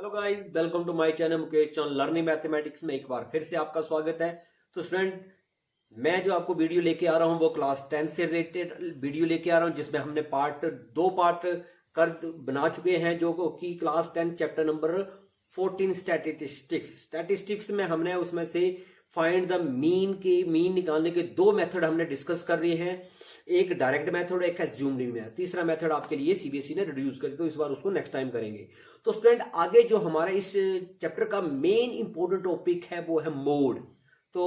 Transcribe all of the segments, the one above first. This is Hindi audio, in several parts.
Hello guys, welcome to my channel Mukesh Chauhan learning mathematics में एक बार फिर से आपका स्वागत है। तो स्टूडेंट, मैं जो आपको वीडियो लेके आ रहा हूं वो क्लास 10 से रिलेटेड वीडियो लेके आ रहा हूं, जिसमें हमने दो पार्ट कर बना चुके हैं, जो कि क्लास 10 चैप्टर नंबर 14 स्टैटिस्टिक्स में हमने उसमें से फाइंड द मीन निकालने के दो मेथड हमने डिस्कस कर रहे हैं। एक डायरेक्ट मेथड, एक एज्यूम्ड मेथड। तीसरा मेथड आपके लिए सीबीएसई ने रिड्यूस कर, तो इस बार उसको नेक्स्ट टाइम करेंगे। तो स्टूडेंट, आगे जो हमारा इस चैप्टर का मेन इंपोर्टेंट टॉपिक है वो है मोड। तो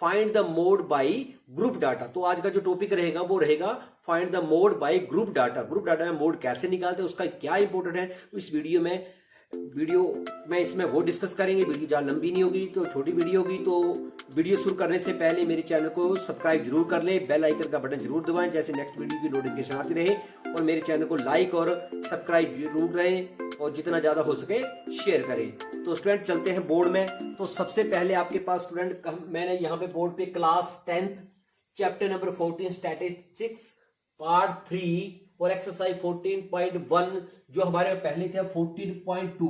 find the mode bye group data. तो आज का जो टॉपिक रहेगा वो रहेगा find the mode bye group data. Group data में मोड कैसे निकालते हैं, उसका क्या इंपोर्टेंट है, तो इस वीडियो में इसमें वो डिस्कस करेंगे। वीडियो ज्यादा लंबी नहीं होगी, तो छोटी वीडियो होगी। तो वीडियो शुरू करने से पहले मेरे चैनल को सब्सक्राइब जरूर कर लें, बेल आइकन का बटन जरूर दबाएं, जैसे नेक्स्ट वीडियो की नोटिफिकेशन आती रहे। और मेरे चैनल को लाइक और सब्सक्राइब जरूर रहें, और जितना ज्यादा हो सके शेयर करें। तो स्टूडेंट, चलते हैं बोर्ड में। तो सबसे पहले आपके पास स्टूडेंट, मैंने यहाँ पे बोर्ड पे class 10 chapter number 14 statistics part 3 और एक्सरसाइज 14.1 जो हमारे पहले थे 14.2।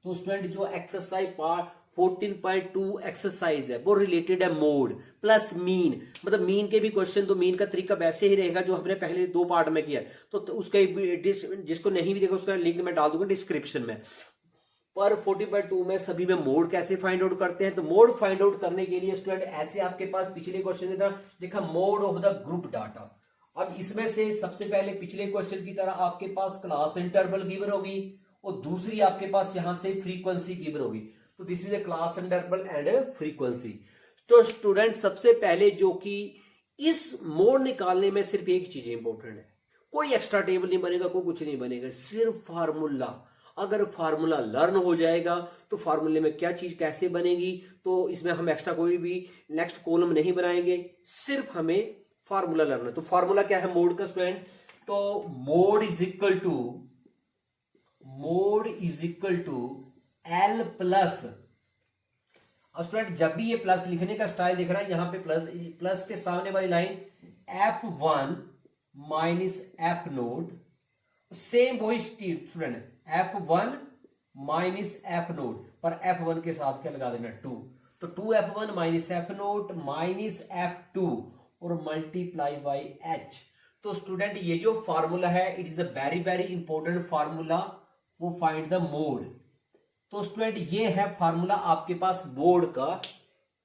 तो स्टूडेंट, जो एक्सरसाइज पार्ट 14.2 एक्सरसाइज है वो रिलेटेड है मोड प्लस मीन। मतलब मीन के भी क्वेश्चन, तो मीन का तरीका वैसे ही रहेगा जो हमने पहले दो पार्ट में किया। तो उसके जिसको नहीं भी देखा उसका लिंक मैं डाल दूंगा डिस्क्रिप्शन में। पर 14.2 में सभी में मोड कैसे फाइंड आउट करते हैं। तो मोड फाइंड आउट करने के लिए स्टूडेंट, ऐसे आपके पास पिछले क्वेश्चन की तरह लिखा mode of the group data. अब इसमें से सबसे पहले पिछले क्वेश्चन की तरह आपके पास क्लास इंटरवल गिवन होगी, और दूसरी आपके पास यहां से फ्रीक्वेंसी गिवन होगी। तो this is a class interval and frequency. तो स्टूडेंट, सबसे पहले जो कि इस मोड निकालने में सिर्फ एक चीज इंपॉर्टेंट है, कोई एक्स्ट्रा टेबल नहीं बनेगा, कोई कुछ नहीं बनेगा, सिर्फ फार्मूला। अगर फार्मूला लर्न हो जाएगा तो फार्मूले में क्या चीज कैसे बनेगी, तो इसमें हम एक्स्ट्रा कोई भी नेक्स्ट कॉलम नहीं बनाएंगे, सिर्फ हमें फार्मूला लर्न है। तो फार्मूला क्या है मोड का स्टूडेंट? तो mode is equal to L plus. और स्टूडेंट, जब भी ये प्लस लिखने का स्टाइल दिख रहा है, यहां पे प्लस के सामने वाली line F1 minus F naught, same वही student F1 minus F naught, पर F1 के साथ क्या लगा देना 2। तो 2F1 minus F note minus F2 और मल्टीप्लाई बाई H। तो स्टूडेंट, ये जो फार्मूला है it is a very very important formula, वो फाइंड द मोड। तो स्टूडेंट, ये है फार्मूला आपके पास मोड का।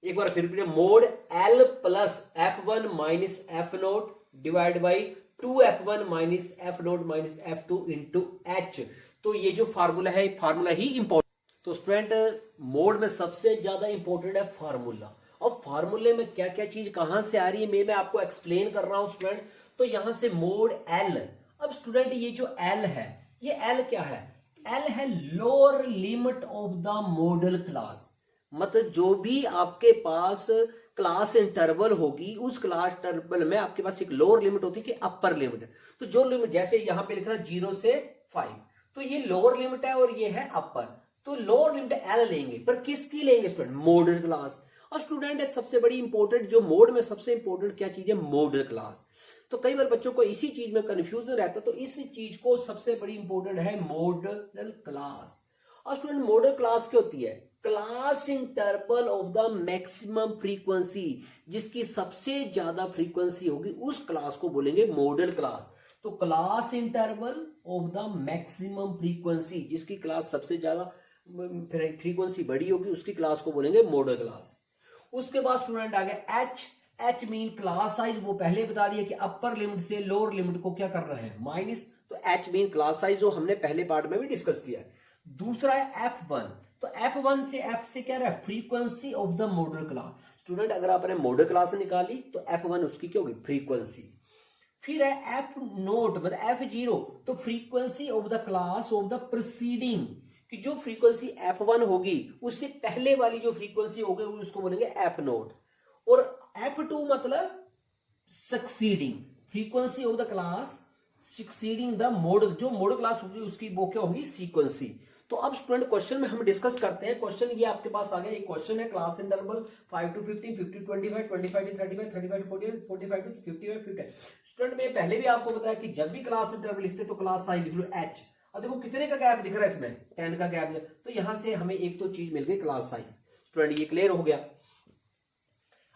एक बार फिर mode L plus F1 minus F note divide by 2F1 minus F note minus F2 into H। तो ये जो फार्मूला है, फार्मूला ही इंपॉर्टेंट। तो स्टूडेंट, मोड में सबसे ज्यादा इंपॉर्टेंट है फार्मूला। अब फार्मूले में क्या क्या चीज कहां से आ रही है मैं आपको एक्सप्लेन कर रहा हूं स्टूडेंट। तो यहां से मोड L। अब स्टूडेंट, ये जो L है, ये L क्या है? L है lower limit of the model class. मतलब जो भी आपके पास क्लास इंटरवल होगी, उस क्लास इंटरवल में आपके पास एक लोअर लिमिट होती है कि अपर लिमिट है। तो जो लिमिट, जैसे यहां पे लिखा है 0 से 5, तो ये लोअर लिमिट है और ये है अपर। तो लोअर लिमिट L लेंगे, पर किसकी लेंगे स्टूडेंट? Model class. और स्टूडेंट, सबसे बड़ी इंपॉर्टेंट जो मोड में सबसे इंपॉर्टेंट क्या चीज है? Model class. तो कई बार बच्चों को इसी चीज में कंफ्यूजन रहता है, तो इस चीज को सबसे बड़ी इंपॉर्टेंट है मॉडल क्लास। और स्टूडेंट, मॉडल क्लास क्या होती है? Class interval of the maximum frequency, जिसकी सबसे ज्यादा फ्रीक्वेंसी होगी उस क्लास को बोलेंगे मॉडल क्लास। तो class interval of the maximum frequency, जिसकी क्लास सबसे ज्यादा फ्रीक्वेंसी बड़ी होगी, उसकी क्लास को बोलेंगे मॉडल क्लास। उसके बाद स्टूडेंट आ गया H मीन क्लास साइज। वो पहले बता दिया कि अपर लिमिट से लोअर लिमिट को क्या कर रहे हैं? माइनस। तो H मीन क्लास साइज, जो हमने पहले पार्ट में भी डिस्कस किया है। दूसरा है F1। तो F1 से F से क्या रहा है? Frequency of the model class. Student, अगर आपने मॉडल क्लास निकाली तो F1 उसकी क्या होगी? फ्रीक्वेंसी। फिर है F नोट मतलब F0, तो frequency of the class of the preceding, कि जो फ्रीक्वेंसी F1 होगी उससे पहले वाली जो फ्रीक्वेंसी होगी उसको बोलेंगे F नोट। और F2 मतलब succeeding, frequency of the class succeeding the model, जो मॉडल क्लास होगी उसकी वो क्या होगी? सीक्वेंसी। तो अब स्टूडेंट, क्वेश्चन में हम डिस्कस करते हैं। क्वेश्चन ये आपके पास आ गया, एक क्वेश्चन है class interval 5 to 15, 50 to 25, 25 to 35, 35 to 40, 45 to 55, 50। Student, मैं पहले भी आपको बताया कि जब भी क्लास इंटरवल लिखते तो क्लास साइज लिख लो H। अब देखो कितने का गैप दिख रहा है इसमें, 10 का गैप। तो यहां से हमें एक तो चीज मिल गई, क्लास साइज। स्टूडेंट ये क्लियर हो गया।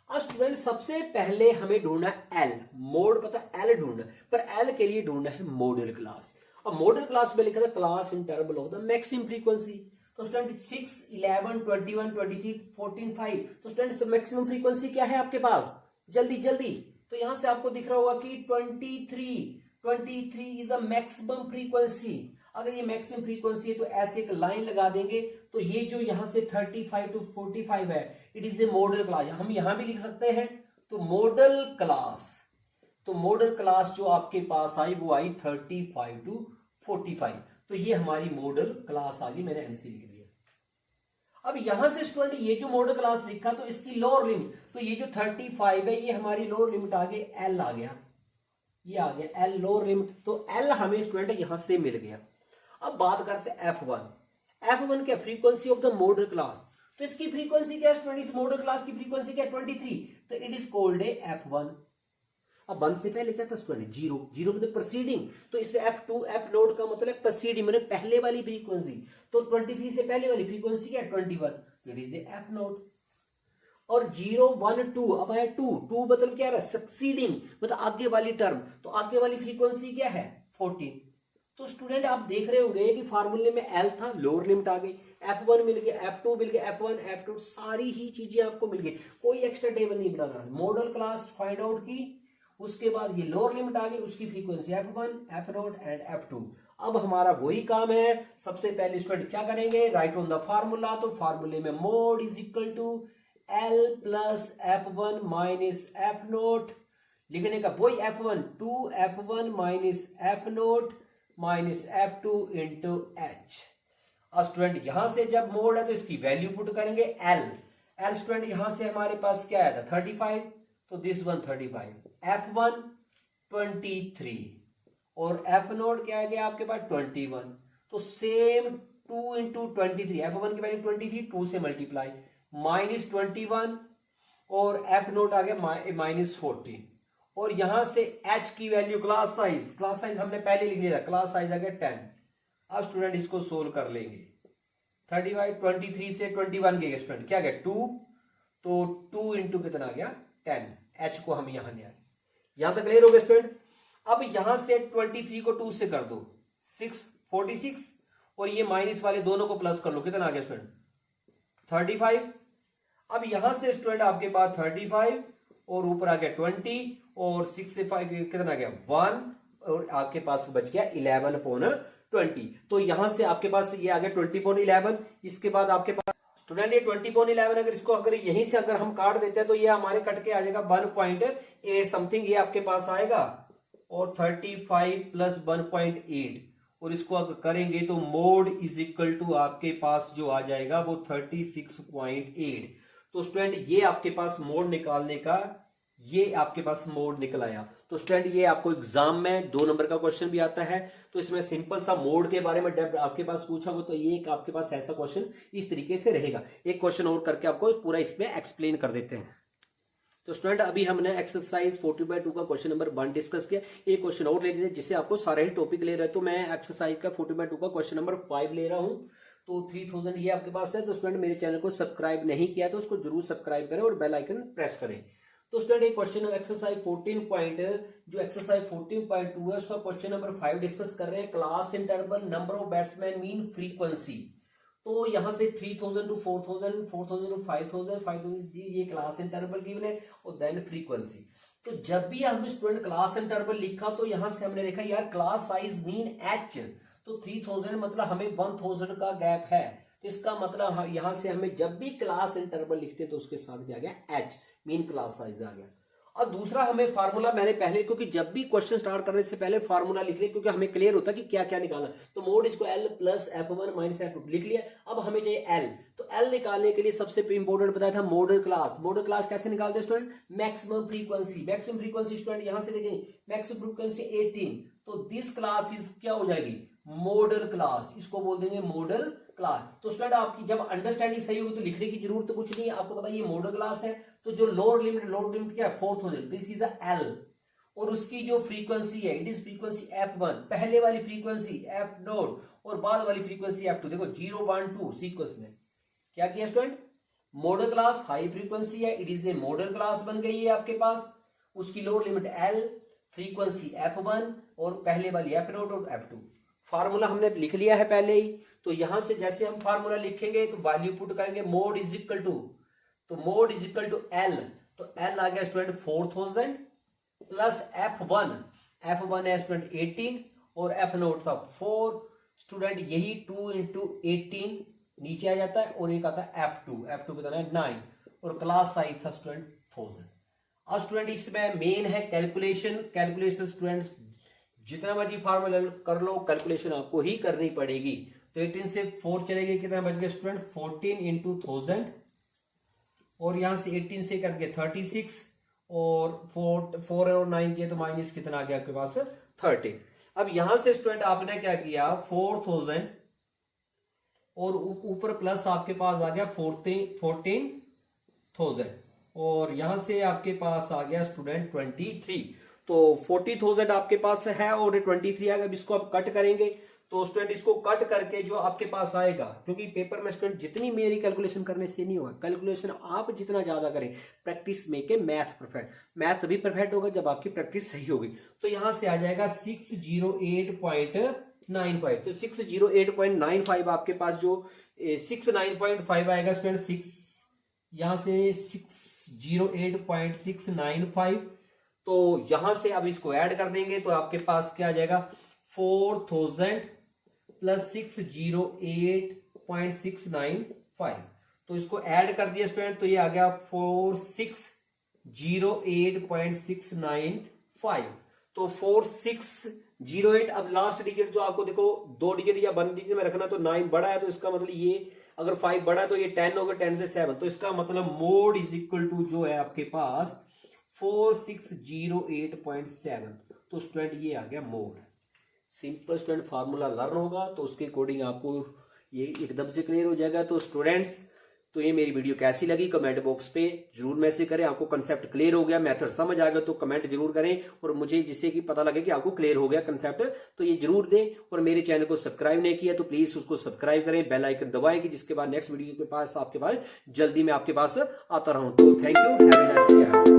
अब स्टूडेंट सबसे पहले हमें ढूंढना है एल, मोड पता एल ढूंढना, पर एल के लिए ढूंढना है मॉडल क्लास। अब मॉडल क्लास में लिखा था class interval of the maximum frequency. तो स्टूडेंट 6, 11, 21, 23, 14, 5। तो स्टूडेंट मैक्सिमम फ्रीक्वेंसी क्या है आपके पास, जल्दी जल्दी। तो यहां से आपको दिख रहा होगा कि 23 इज द मैक्सिमम फ्रीक्वेंसी। अगर ये मैक्सिमम फ्रीक्वेंसी है तो ऐसे एक लाइन लगा देंगे। तो ये जो यहां से 35 to 45 है, it is a model class. हम यहां भी लिख सकते हैं। तो मॉडल क्लास, तो मॉडल क्लास जो आपके पास आई वो आई 35 to 45। तो ये हमारी मॉडल क्लास आ गई, मैंने एमसी लिख दिया। अब यहां से स्टूडेंट ये जो मॉडल क्लास लिखा तो इसकी लोअर लिमिट, तो ये जो 35 है ये हमारी लोअर लिमिट आ गई, एल आ गया, ये आ गया एल लोअर लिमिट। तो एल हमें स्टूडेंट यहां से मिल गया। अब बात करते हैं F1 क्या, frequency of the model class. तो इसकी फ्रीक्वेंसी क्या है स्टूडेंट, इस मॉडल क्लास की फ्रीक्वेंसी क्या है 23। तो it is called a F1। अब 1 से पहले क्या था स्टूडेंट, 0 मतलब प्रोसीडिंग। तो इसमें F2 F नोट का मतलब प्रोसीडिंग मतलब पहले वाली फ्रीक्वेंसी। तो 23 से पहले वाली फ्रीक्वेंसी क्या है 21। तो it is A F note. और 0, 1, 2, अब है 2 मतलब क्या है, सक्सीडिंग मतलब आगे वाली टर्म। तो आगे वाली फ्रीक्वेंसी क्या है 14। तो स्टूडेंट आप देख रहे होंगे कि फार्मूले में एल था, लोअर लिमिट आ गई, F1 मिल गया, F2 मिल गया, F1 F2 सारी ही चीजें आपको मिल गई, कोई एक्स्ट्रा टेबल नहीं बनाना। मॉडल क्लास फाइंड आउट की, उसके बाद ये लोअर लिमिट आ गई, उसकी frequency F1 F0 and F2। अब हमारा वही काम है, सबसे पहले स्टूडेंट क्या करेंगे, राइट ऑन द फार्मूला। तो फार्मूले में mode is equal to L plus F1 minus F0 लिखने का, वही F1 2F1 minus F0 minus F2 into h. और स्टूडेंट यहां से जब मोड है तो इसकी वैल्यू पुट करेंगे एल स्टूडेंट यहां से हमारे पास क्या आया था 35। तो दिस वन 35, F1 23 और F0 क्या है आपके पास 21। तो सेम 2 इंटू 23, F1 की वैल्यू 23, 2 से मल्टीप्लाई माइनस 21 और F0 आ गया माइनस 14। और यहां से H की वैल्यू क्लास साइज हमने पहले लिख लिया, क्लास साइज आ गया 10। अब स्टूडेंट इसको सोल्व कर लेंगे। 35 23 से 21 गए स्टूडेंट क्या गया 2। तो 2 इंटू कितना आ गया 10। H को हम यहां ले आए, यहां तक क्लियर हो गया स्टूडेंट। अब यहां से 23 को 2 से कर दो 46 और ये माइनस वाले दोनों को प्लस कर लो, कितना आ गया स्टूडेंट 35। अब यहां से स्टूडेंट आपके पास 35 और ऊपर आ गया 20 और 6 से 5 कितना आ गया 1 और आपके पास बच गया 11/20। तो यहां से आपके पास ये आ गया 20/11। इसके बाद आपके पास स्टूडेंट ये 20/11 अगर इसको अगर यहीं से अगर हम काट देते हैं तो ये हमारे कट के आ जाएगा 1.8 समथिंग, ये आपके पास आएगा। और 35 प्लस 1.8 और इसको अगर करेंगे तो मोड इज इक्वल टू आपके पास जो आ जाएगा वो 36.8। तो स्टूडेंट ये आपके पास मोड निकालने का, ये आपके पास मोड निकल आया। तो स्टूडेंट ये आपको एग्जाम में 2 नंबर का क्वेश्चन भी आता है। तो इसमें सिंपल सा मोड के बारे में आपके पास पूछा हो तो ये एक आपके पास ऐसा क्वेश्चन इस तरीके से रहेगा। एक क्वेश्चन और करके आपको पूरा इसमें एक्सप्लेन कर देते हैं। तो स्टूडेंट अभी हमने एक्सरसाइज 40/2 का क्वेश्चन नंबर 1 डिस्कस किया। एक क्वेश्चन और ले लीजिए जिससे आपको सारे ही टॉपिक ले रहे हैं। तो मैं एक्सरसाइज का 40/2 का क्वेश्चन नंबर 5 ले रहा हूं। तो 3000 ये आपके पास है। तो स्टूडेंट मेरे चैनल को सब्सक्राइब नहीं किया तो उसको जरूर सब्सक्राइब करें और बेल आइकन प्रेस करें। तो स्टूडेंट एक क्वेश्चन एक्सरसाइज 14.2 है, उसका क्वेश्चन नंबर 5 डिस्कस कर रहे हैं। Class interval number of batsman mean frequency. तो यहां से 3000 टू 4000, 4000 टू 5000, 5000 ये क्लास इंटरवल गिवन है और देन फ्रीक्वेंसी। तो जब भी हम स्टूडेंट क्लास इंटरवल लिखा तो यहां से हमने देखा यार क्लास साइज मीन एच। तो 3000 मतलब हमें 1000 का गैप है। तो इसका मतलब यहां से हमें जब भी क्लास इंटरवल लिखते हैं तो उसके साथ क्या आ गया एच, मीन क्लास साइज आ गया। और दूसरा हमें फार्मूला मैंने पहले, क्योंकि जब भी क्वेश्चन स्टार्ट करने से पहले फार्मूला लिख लिया क्योंकि हमें क्लियर होता है कि क्या क्या निकालना। तो मोड इसको L plus F1 minus F2 लिख लिया। अब हमें चाहिए L। तो L निकालने के लिए सबसे इंपॉर्टेंट बताया था मॉडल क्लास। मॉडल क्लास कैसे निकालते हैं student, maximum frequency. Maximum frequency student यहां से देखें मैक्सिमम फ्रीक्वेंसी 18। तो दिस क्लास इज क्या हो जाएगी मॉडल क्लास, इसको बोल देंगे मॉडल क्लास। तो स्टूडेंट आपकी जब अंडरस्टैंडिंग सही होगी तो लिखने की जरूरत तो कुछ नहीं है, आपको पता है ये मॉडल क्लास है। तो जो लोअर लिमिट क्या है 4000, दिस इज द L। और उसकी जो फ्रीक्वेंसी है इट इज फ्रीक्वेंसी f1, पहले वाली फ्रीक्वेंसी f0 और बाद वाली फ्रीक्वेंसी f2। देखो 0 1 2 सीक्वेंस में क्या किया student, model class high frequency है, it is a model class बन गई है आपके पास, उसकी lower limit L, frequency f1 और पहले वाली f0 और f2। फार्मूला हमने लिख लिया है पहले ही, तो यहां से जैसे हम फार्मूला लिखेंगे तो वैल्यू पुट करेंगे, मोड इज इक्वल टू, तो mode is equal to L, तो L आ गया स्टूडेंट 4000 प्लस f1 है स्टूडेंट 18 और f0 था 4 स्टूडेंट, यही 2 इंटू 18 नीचे आ जाता है और एक आता है f2 कितना है 9 और क्लास साइज था स्टूडेंट 1000। अब स्टूडेंट इसमें मेन है कैलकुलेशन स्टूडेंट जितना मर्जी फार्मूला कर लो कैलकुलेशन आपको ही करनी पड़ेगी। तो 18 से 4 चलेगी, कितना बच गया स्टूडेंट 14 इंटू 1000 और यहां से 18 से करके 36 और 4 और 9 किया तो माइनस कितना आ गया आपके पास 30। अब यहां से स्टूडेंट आपने क्या किया 4000 और ऊपर प्लस आपके पास आ गया 14,000 और यहां से आपके पास आ गया स्टूडेंट 23। तो 40,000 आपके पास है और 23 आएगा। अब इसको आप कट करेंगे तो स्टूडेंट इसको कट करके जो आपके पास आएगा, क्योंकि पेपर में स्टूडेंट जितनी मेरी कैलकुलेशन करने से नहीं होगा, कैलकुलेशन आप जितना ज्यादा करें, practice make a math perfect, math तभी परफेक्ट होगा जब आपकी प्रैक्टिस सही होगी। तो यहां से आ जाएगा 608.95, तो 608.95 आपके पास जो 69.5 आएगा स्टूडेंट, 6 यहां से 608.695, तो यहां से अब इसको ऐड कर देंगे तो आपके पास क्या आ जाएगा 4000 प्लस 608.695, तो इसको ऐड कर दिया स्टूडेंट तो ये आ गया 4608.695। तो 4608, अब लास्ट डिजिट जो आपको देखो 2 डिजिट या 1 डिजिट में रखना, तो 9 बड़ा है तो इसका मतलब ये, अगर 5 बड़ा है तो ये 10 होगा, 10 से 7, तो इसका मतलब मोड इज इक्वल टू जो है आपके पास 4608.7। तो स्टूडेंट ये आ गया mode. Simple student formula learn होगा तो उसके अकॉर्डिंग आपको ये एकदम से क्लियर हो जाएगा। तो स्टूडेंट्स, तो ये मेरी वीडियो कैसी लगी कमेंट बॉक्स पे जरूर मैसेज करें। आपको कंसेप्ट क्लियर हो गया, मेथड समझ आ गया तो कमेंट जरूर करें और मुझे जिससे कि पता लगे कि आपको क्लियर हो गया कंसेप्ट, तो ये जरूर दें। और मेरे चैनल को सब्सक्राइब नहीं किया तो प्लीज उसको सब्सक्राइब करें, बेल आइकन दबाएं कि जिसके बाद नेक्स्ट वीडियो के पास आपके पास जल्दी मैं आपके पास आता रहूं। तो thank you, have a nice day.